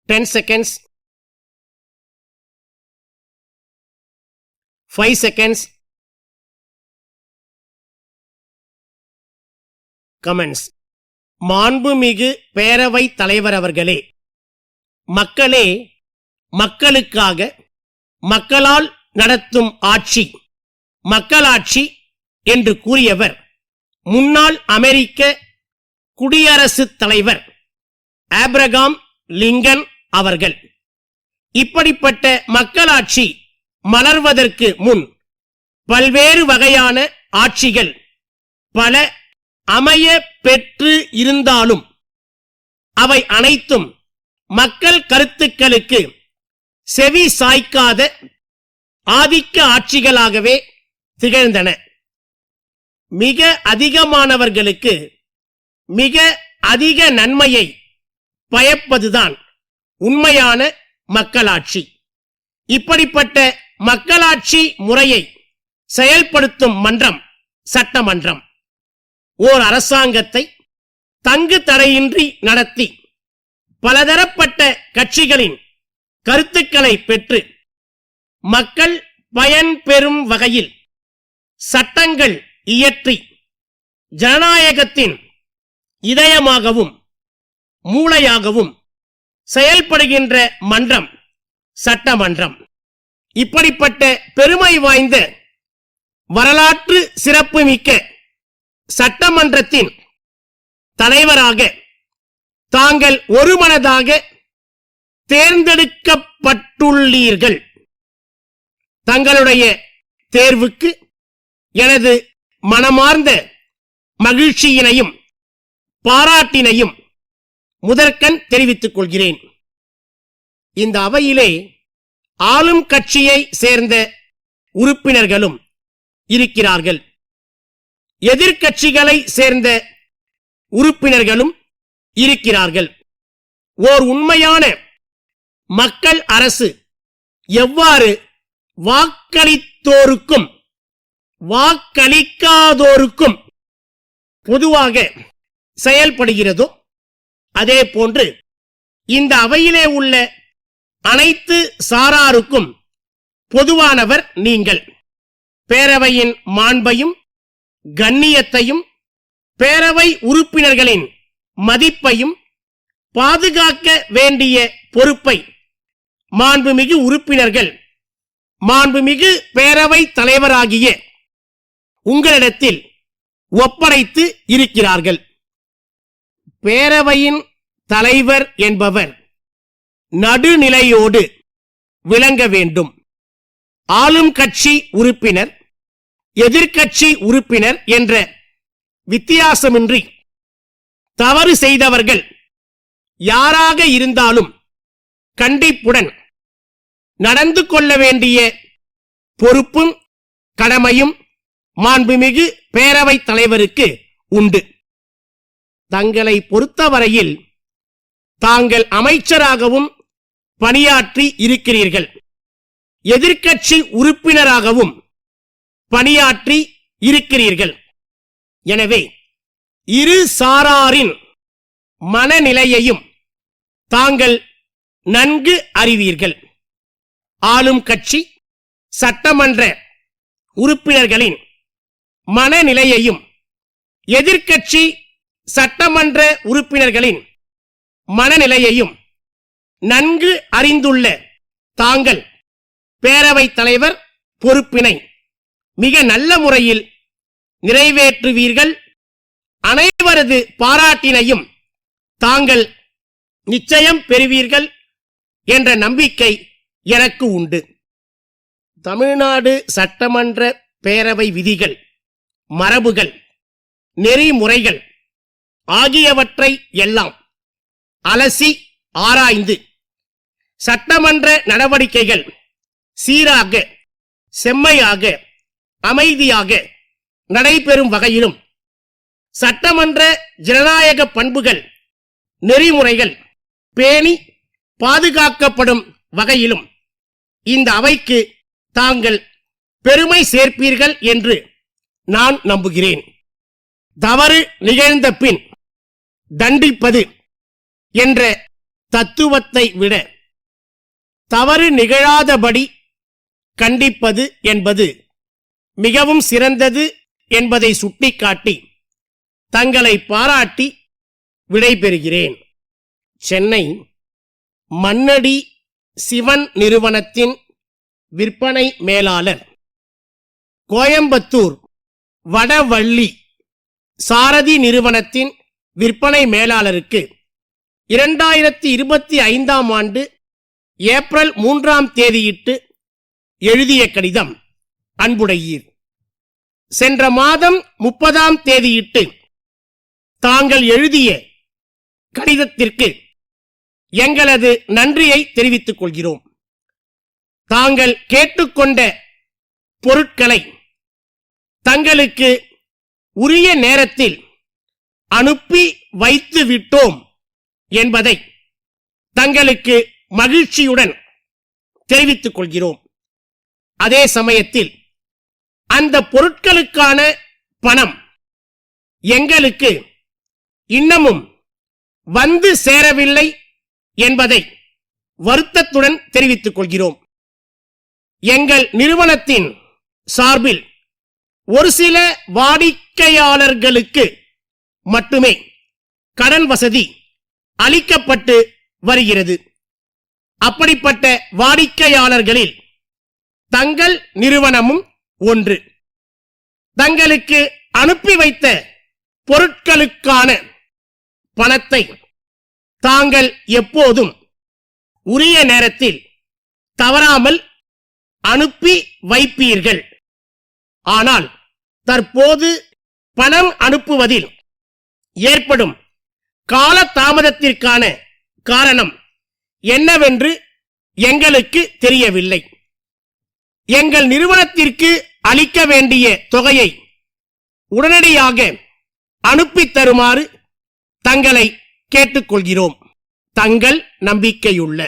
10 seconds, 5 seconds. Comments. மாண்புமிகு பேரவைத் தலைவர் அவர்களே, மக்களே மக்களுக்காக மக்களால் நடத்தும் ஆட்சி மக்களாட்சி என்று கூறியவர் முன்னாள் அமெரிக்க குடியரசுத் தலைவர் ஆபிரகாம் லிங்கன் அவர்கள். இப்படிப்பட்ட மக்களாட்சி மலர்வதற்கு முன் பல்வேறு வகையான ஆட்சிகள் பல அமைய பெற்று இருந்தாலும் அவை அனைத்தும் மக்கள் கருத்துக்களுக்கு செவி சாய்க்காத ஆதிக்க ஆட்சிகளாகவே திகழ்ந்தன. மிக அதிகமானவர்களுக்கு மிக அதிக நன்மையை பயப்பதுதான் உண்மையான மக்களாட்சி. இப்படிப்பட்ட மக்களாட்சி முறையை செயல்படுத்தும் மன்றம் சட்டமன்றம். ஓர் அரசாங்கத்தை தங்கு தடையின்றி நடத்தி பலதரப்பட்ட கட்சிகளின் கருத்துக்களை பெற்று மக்கள் பயன்பெறும் வகையில் சட்டங்கள் இயற்றி ஜனநாயகத்தின் இதயமாகவும் மூளையாகவும் செயல்படுகின்ற மன்றம் சட்டமன்றம். இப்படிப்பட்ட பெருமை வாய்ந்த வரலாற்று சிறப்புமிக்க சட்டமன்றத்தின் தலைவராக தாங்கள் ஒருமனதாக தேர்ந்தெடுக்கப்பட்டுள்ளீர்கள். தங்களுடைய தேர்வுக்கு எனது மனமார்ந்த மகிழ்ச்சியினையும் பாராட்டினையும் முதற்கண் தெரிவித்துக் கொள்கிறேன். இந்த அவையிலே ஆளும் கட்சியை சேர்ந்த உறுப்பினர்களும் இருக்கிறார்கள், எதிர்க்கட்சிகளை சேர்ந்த உறுப்பினர்களும் இருக்கிறார்கள். ஓர் உண்மையான மக்கள் அரசு எவ்வாறு வாக்களித்தோருக்கும் வாக்களிக்காதோருக்கும் பொதுவாக செயல்படுகிறதோ அதே போன்று இந்த அவையிலே உள்ள அனைத்து சாராருக்கும் பொதுவானவர் நீங்கள். பேரவையின் மாண்பையும் கண்ணியத்தையும் பேரவை உறுப்பினர்களின் மதிப்பையும் பாதுகாக்க வேண்டிய பொறுப்பை மாண்புமிகு உறுப்பினர்கள் மாண்புமிகு பேரவை தலைவராகிய உங்களிடத்தில் ஒப்படைத்து இருக்கிறார்கள். பேரவையின் தலைவர் என்பவர் நடுநிலையோடு விளங்க வேண்டும். ஆளும் கட்சி உறுப்பினர் எதிர்க்கட்சி உறுப்பினர் என்ற வித்தியாசமின்றி தவறு செய்தவர்கள் யாராக இருந்தாலும் கண்டிப்புடன் நடந்து கொள்ள வேண்டிய பொறுப்பும் கடமையும் மாண்புமிகு பேரவைத் தலைவருக்கு உண்டு. தங்களை பொறுத்தவரையில் தாங்கள் அமைச்சராகவும் பணியாற்றி இருக்கிறீர்கள், எதிர்க்கட்சி உறுப்பினராகவும் பணியாற்றி இருக்கிறீர்கள். எனவே இரு சாராரின் மனநிலையையும் தாங்கள் நன்கு அறிவீர்கள். ஆளும் கட்சி சட்டமன்ற உறுப்பினர்களின் மனநிலையையும் எதிர்க்கட்சி சட்டமன்ற உறுப்பினர்களின் மனநிலையையும் நன்கு அறிந்துள்ள தாங்கள் பேரவைத் தலைவர் பொறுப்பினை மிக நல்ல முறையில் நிறைவேற்றுவீர்கள். அனைவரது பாராட்டினையும் தாங்கள் நிச்சயம் பெறுவீர்கள் என்ற நம்பிக்கை எனக்கு உண்டு. தமிழ்நாடு சட்டமன்ற பேரவை விதிகள், மரபுகள், நெறிமுறைகள் ஆகியவற்றை எல்லாம் அலசி ஆராய்ந்து சட்டமன்ற நடவடிக்கைகள் சீராக செம்மையாக அமைதியாக நடைபெறும் வகையிலும் சட்டமன்ற ஜனநாயக பண்புகள் நெறிமுறைகள் பேணி பாதுகாக்கப்படும் வகையிலும் இந்த அவைக்கு தாங்கள் பெருமை சேர்ப்பீர்கள் என்று நான் நம்புகிறேன். தவறு நிகழ்ந்த பின் தண்டிப்பது என்ற தத்துவத்தை விட தவறு நிகழாதபடி கண்டிப்பது என்பது மிகவும் சிறந்தது என்பதை சுட்டிக்காட்டி தங்களை பாராட்டி விடைபெறுகிறேன். சென்னை மண்ணடி சிவன் நிறுவனத்தின் விற்பனை மேலாளர். கோயம்புத்தூர் வடவள்ளி சாரதி நிறுவனத்தின் விற்பனை மேலாளருக்கு 2025 ஆண்டு ஏப்ரல் 3ஆம் தேதியிட்டு எழுதிய கடிதம். அன்புடையீர், சென்ற மாதம் 30ஆம் தேதியிட்டு தாங்கள் எழுதிய கடிதத்திற்கு எங்களது நன்றியை தெரிவித்துக் கொள்கிறோம். தாங்கள் கேட்டுக்கொண்ட பொருட்களை தங்களுக்கு உரிய நேரத்தில் அனுப்பி வைத்து விட்டோம் என்பதை தங்களுக்கு மகிழ்ச்சியுடன் தெரிவித்துக் கொள்கிறோம். அதே சமயத்தில் அந்த பொருட்களுக்கான பணம் எங்களுக்கு இன்னமும் வந்து சேரவில்லை என்பதை வருத்தத்துடன் தெரிவித்துக் கொள்கிறோம். எங்கள் நிறுவனத்தின் சார்பில் ஒரு சில வாடிக்கையாளர்களுக்கு மட்டுமே கடன் வசதி அளிக்கப்பட்டு வருகிறது. அப்படிப்பட்ட வாடிக்கையாளர்களில் தங்கள் நிறுவனமும் ஒன்று. தங்களுக்கு அனுப்பி வைத்த பொருட்களுக்கான பணத்தை தாங்கள் எப்போதும் உரிய நேரத்தில் தவறாமல் அனுப்பி வைப்பீர்கள். ஆனால் தற்போது பணம் அனுப்புவதில் ஏற்படும் கால தாமதத்திற்கான காரணம் என்னவென்று எங்களுக்கு தெரியவில்லை. எங்கள் நிறுவனத்திற்கு அளிக்க வேண்டிய தொகையை உடனடியாக அனுப்பித் தருமாறு தங்களை கேட்டுக்கொள்கிறோம். தங்கள் நம்பிக்கையுள்ள